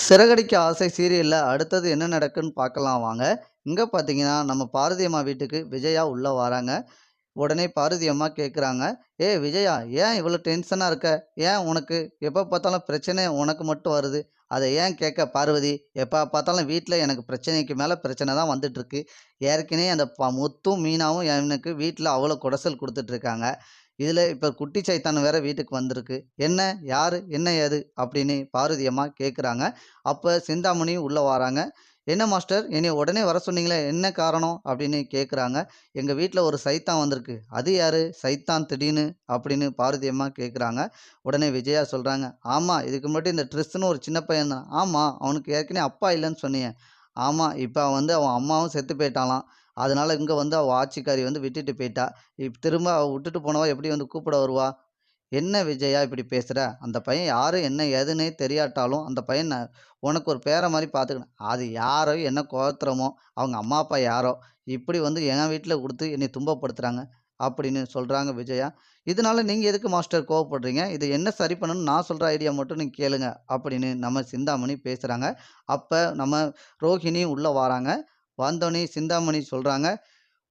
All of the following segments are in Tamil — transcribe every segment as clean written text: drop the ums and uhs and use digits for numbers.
சிறகடிக்க ஆசை சீரியல்ல அடுத்தது என்ன நடக்குன்னு பார்க்கலாம் வாங்க. இங்க பார்த்தீங்கன்னா, நம்ம பாரதி அம்மா வீட்டுக்கு விஜயா உள்ள வராங்க. உடனே பாரதி அம்மா கேட்குறாங்க, "ஏய் விஜயா, ஏன் இவ்வளோ டென்ஷனா இருக்க? ஏன் உனக்கு எப்ப பார்த்தாலும் பிரச்சனை உனக்கு மட்டும் வருது? அத ஏன் கேட்க பார்வதி? எப்ப பார்த்தாலும் வீட்ல எனக்கு பிரச்சனைக்கு மேல பிரச்சனை தான் வந்துட்டுருக்கு. ஏற்கனவே அந்த முத்தும், மீனாவும் எனக்கு வீட்ல அவ்வளோ கொடசல் குடுத்துட்டு இருக்காங்க. இதில இப்ப குட்டி சைத்தான் வேற வீட்டுக்கு வந்திருக்கு. என்ன? யாரு? என்ன ஏது?" அப்படின்னு பார்வதி அம்மா கேட்குறாங்க. அப்ப சிந்தாமணியும் உள்ள வராங்க. "என்ன மாஸ்டர் என்னைய உடனே வர சொன்னீங்களே, என்ன காரணம்?" அப்படின்னு கேட்குறாங்க. "எங்க வீட்ல ஒரு சைத்தான் வந்திருக்கு." "அது யாரு? சைத்தான் திடீர்னு?" அப்படின்னு பார்வதி அம்மா கேட்குறாங்க. உடனே விஜயா சொல்றாங்க, "ஆமா, இதுக்கு முன்னாடி இந்த ட்ரிஸ்ஸுன்னு ஒரு சின்ன பையன் இருந்தான்." "ஆமா, அவனுக்கு ஏற்கனவே அப்பா இல்லன்னு சொன்னியே." "ஆமா, இப்ப அவன் அம்மாவும் செத்து போயிட்டாளாம். அதனால இங்க வந்து அவ ஆட்சிக்காரி வந்து விட்டுட்டு போயிட்டா. திரும்ப அவ விட்டுட்டு போனவ எப்படி வந்து கூப்பிட வருவா?" "என்ன விஜயா இப்படி பேசுற? அந்த பையன் யாரு, என்ன ஏதுன்னே தெரியாட்டாலும், அந்த பையன் உனக்கு ஒரு பேரன் மாரி பார்த்துக்கினேன். அது யாரோ, என்ன கோத்திரமோ, அவங்க அம்மா, அப்பா யாரோ, இப்படி வந்து என் வீட்ல குடுத்து என்னைய துன்பப்படுத்துறாங்க." அப்படின்னு சொல்றாங்க விஜயா. "இதனால நீங்க எதுக்கு மாஸ்டர் கோவப்படுறீங்க? இத என்ன சரி பண்ணணும்னு நான் சொல்ற ஐடியா மட்டும் நீங்க கேளுங்க." அப்படின்னு நம்ம சிந்தாமணி பேசுறாங்க. அப்ப நம்ம ரோஹிணி உள்ள வாராங்க. வந்தோனே சிந்தாமணி சொல்றாங்க,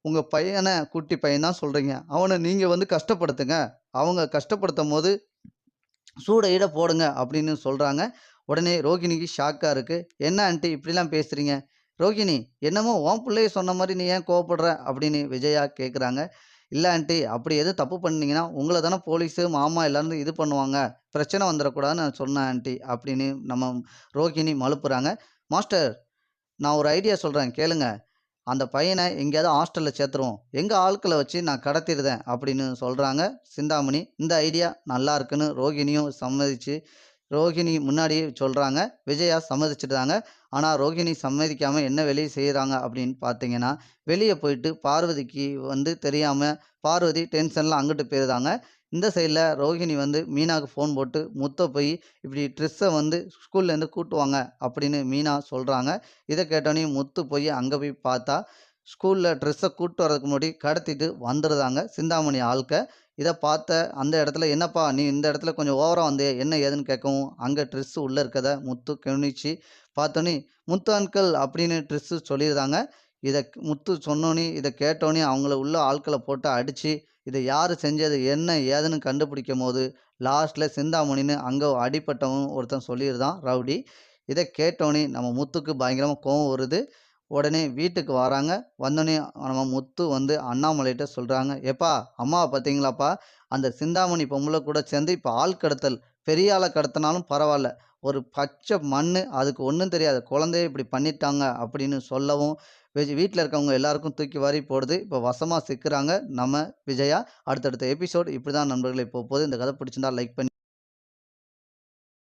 "உங்க பையன குட்டி பையன் தான் சொல்றீங்க. அவன நீங்க வந்து கஷ்டப்படுத்துங்க. அவங்க கஷ்டப்படுத்தும்போது சூட ஈட போடுங்க." அப்படின்னு சொல்றாங்க. உடனே ரோகிணிக்கு ஷாக்கா இருக்கு. "என்ன ஆன்ட்டி இப்படிலாம் பேசுறீங்க? ரோகிணி, என்னமோ உன் புள்ளைய சொன்ன மாரி நீ ஏன் கோவப்படுற?" அப்படின்னு விஜயா கேட்குறாங்க. "இல்ல ஆன்ட்டி, அப்படி எதுவும் தப்பு பண்ணீங்கன்னா, உங்கள தானே போலீஸு, மாமா எல்லாரும் இது பண்ணுவாங்க. பிரச்சனை வந்துரக்கூடாதுன்னு நான் சொன்னேன் ஆன்ட்டி." அப்படின்னு நம்ம ரோகிணி மழுப்புறாங்க. "மாஸ்டர், நான் ஒரு ஐடியா சொல்றேன் கேளுங்க. அந்த பையன எங்கேயாவது ஹாஸ்டல்ல சேர்த்துருவோம். எங்க ஆட்கள வச்சு நான் கடத்திருதேன்." அப்படின்னு சொல்றாங்க சிந்தாமணி. இந்த ஐடியா நல்லா இருக்குன்னு ரோகிணியும் சம்மதிச்சு, ரோகிணி முன்னாடியே சொல்றாங்க. விஜயா சம்மதிச்சுட்டாங்க. ஆனா ரோகிணி சம்மதிக்காம என்ன வெளிய செய்றாங்க அப்படின்னு பார்த்தீங்கன்னா, வெளிய போயிட்டு பார்வதிக்கு வந்து தெரியாம பார்வதி டென்ஷன்ல அங்கிட்டு போயிருதாங்க. இந்த சைட்ல ரோகிணி வந்து மீனாக்கு ஃபோன் போட்டு, "முத்த போய் இப்படி ட்ரெஸ்ஸ வந்து ஸ்கூல்லேருந்து கூட்டு வாங்க." அப்படின்னு மீனா சொல்றாங்க. இத கேட்டோனே முத்து போய் அங்க போய் பார்த்தா, ஸ்கூல்ல ட்ரெஸ்ஸ கூட்டு வரதுக்கு முன்னாடி கடத்திட்டு வந்துருதாங்க சிந்தாமணி ஆள்க. இத பார்த்த அந்த இடத்துல, "என்னப்பா நீ இந்த இடத்துல கொஞ்சம் ஓவரா வந்தியே, என்ன ஏதுன்னு?" கேட்கவும், அங்க ட்ரெஸ் உள்ள இருக்கத முத்து கவனிச்சு பார்த்தோனே, "முத்து அங்கிள்" அப்படின்னு ட்ரெஸ்ஸு சொல்லியிருந்தாங்க. இத முத்து சொன்னோனே, இத கேட்டோனே அவங்கள உள்ள ஆட்கள போட்டு அடிச்சு, இத யாரு செஞ்சது, என்ன ஏதுன்னு கண்டுபிடிக்கும்போது, லாஸ்ட்ல சிந்தாமணின்னு அங்க அடிபட்டவன் ஒருத்தன் சொல்லியிருந்தான் ரவுடி. இத கேட்டோனே நம்ம முத்துக்கு பயங்கரமா கோவம் வருது. உடனே வீட்டுக்கு வராங்க. வந்தோனே நம்ம முத்து வந்து அண்ணாமலைட்ட சொல்றாங்க, "எப்பா, அம்மாவ பார்த்தீங்களாப்பா? அந்த சிந்தாமணி பொம்பள கூட சேர்ந்து இப்ப ஆள் கடத்தல். பெரிய ஆள கடத்துனாலும் பரவால்ல. ஒரு பச்ச மண்ணு, அதுக்கு ஒண்ணும் தெரியாத குழந்தைய இப்படி பண்ணிட்டாங்க." அப்படின்னு சொல்லவும், வீட்ல இருக்கவங்க எல்லாருக்கும் தூக்கி வாரி போடுது. இப்ப வசமா சிக்குறாங்க நம்ம விஜயா. அடுத்தடுத்த எபிசோட் இப்படிதான் நண்பர்களே போப்போது. இந்த கதை பிடிச்சிருந்தா லைக் பண்ணி